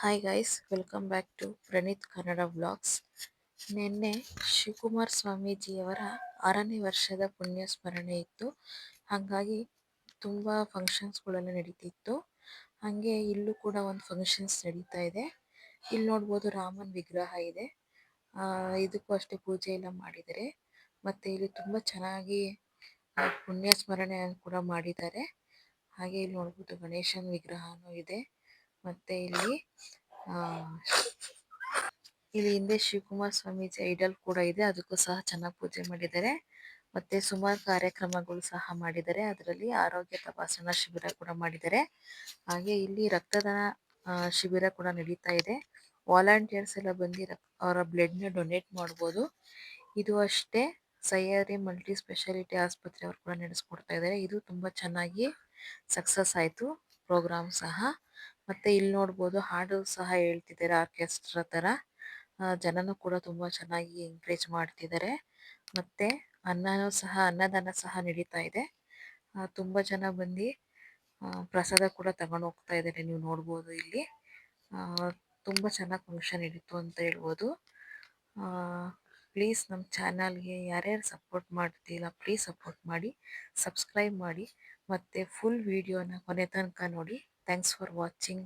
Hi guys, welcome back to Praneeth Kannada vlogs. ನಿನ್ನೆ ಶಿವಕುಮಾರ್ ಸ್ವಾಮೀಜಿಯವರ 6ನೇ ವರ್ಷದ ಪುಣ್ಯ ಸ್ಮರಣೆ ಇತ್ತು. ಹಾಗಾಗಿ ತುಂಬ ಫಂಕ್ಷನ್ಸ್ಗಳೆಲ್ಲ ನಡೀತಿತ್ತು. ಹಾಗೆ ಇಲ್ಲೂ ಕೂಡ ಒಂದು ಫಂಕ್ಷನ್ಸ್ ನಡೀತಾ ಇದೆ. ಇಲ್ಲಿ ನೋಡ್ಬೋದು ರಾಮನ್ ವಿಗ್ರಹ ಇದೆ. ಇದಕ್ಕೂ ಅಷ್ಟೇ ಪೂಜೆ ಎಲ್ಲ ಮಾಡಿದ್ದಾರೆ. ಮತ್ತೆ ಇಲ್ಲಿ ತುಂಬ ಚೆನ್ನಾಗಿ ಪುಣ್ಯ ಸ್ಮರಣೆ ಕೂಡ ಮಾಡಿದ್ದಾರೆ. ಹಾಗೆ ಇಲ್ಲಿ ನೋಡ್ಬೋದು ಗಣೇಶನ ವಿಗ್ರಹನೂ ಇದೆ. ಮತ್ತೆ ಆ, ಇಲ್ಲಿ ಹಿಂದೆ ಶಿವಕುಮಾರ್ ಸ್ವಾಮೀಜಿ ಐಡಲ್ ಕೂಡ ಇದೆ. ಅದಕ್ಕೂ ಸಹ ಚೆನ್ನಾಗಿ ಪೂಜೆ ಮಾಡಿದ್ದಾರೆ. ಮತ್ತೆ ಸುಮಾರು ಕಾರ್ಯಕ್ರಮಗಳು ಸಹ ಮಾಡಿದ್ದಾರೆ. ಅದರಲ್ಲಿ ಆರೋಗ್ಯ ತಪಾಸಣಾ ಶಿಬಿರ ಕೂಡ ಮಾಡಿದ್ದಾರೆ. ಹಾಗೆ ಇಲ್ಲಿ ರಕ್ತದಾನ ಶಿಬಿರ ಕೂಡ ನಡೀತಾ ಇದೆ. ವಾಲಂಟಿಯರ್ಸ್ ಎಲ್ಲ ಬಂದು ಅವರ ಬ್ಲಡ್ ನ ಡೊನೇಟ್ ಮಾಡಬಹುದು. ಇದು ಅಷ್ಟೇ ಸಹ್ಯಾದ್ರಿ ಮಲ್ಟಿ ಸ್ಪೆಷಾಲಿಟಿ ಆಸ್ಪತ್ರೆ ಅವರು ಕೂಡ ನಡೆಸ್ಕೊಡ್ತಾ ಇದ್ದಾರೆ. ಇದು ತುಂಬಾ ಚೆನ್ನಾಗಿ ಸಕ್ಸಸ್ ಆಯ್ತು ಪ್ರೋಗ್ರಾಮ್ ಸಹ. ಮತ್ತೆ ಇಲ್ಲಿ ನೋಡ್ಬೋದು ಹಾಡು ಸಹ ಹೇಳ್ತಿದ್ದಾರೆ ಆರ್ಕೆಸ್ಟ್ರಾ ತರ. ಜನನು ಕೂಡ ತುಂಬಾ ಚೆನ್ನಾಗಿ ಎಂಕರೇಜ್ ಮಾಡ್ತಿದ್ದಾರೆ. ಮತ್ತೆ ಅನ್ನದಾನ ಸಹ ನಡೀತಾ ಇದೆ. ತುಂಬಾ ಜನ ಬಂದು ಪ್ರಸಾದ ಕೂಡ ತಗೊಂಡು ಹೋಗ್ತಾ ಇದ್ದಾರೆ. ನೀವು ನೋಡ್ಬೋದು ಇಲ್ಲಿ ತುಂಬಾ ಚೆನ್ನಾಗಿ ಫಂಕ್ಷನ್ ನಡೀತು ಅಂತ ಹೇಳ್ಬೋದು. ಪ್ಲೀಸ್ ನಮ್ಮ ಚಾನಲ್ಗೆ ಯಾರ್ಯಾರು ಸಪೋರ್ಟ್ ಮಾಡ್ತಿಲ್ಲ ಪ್ಲೀಸ್ ಸಪೋರ್ಟ್ ಮಾಡಿ, ಸಬ್ಸ್ಕ್ರೈಬ್ ಮಾಡಿ, ಮತ್ತೆ ಫುಲ್ ವಿಡಿಯೋನ ಕೊನೆ ತನಕ ನೋಡಿ. Thanks for watching.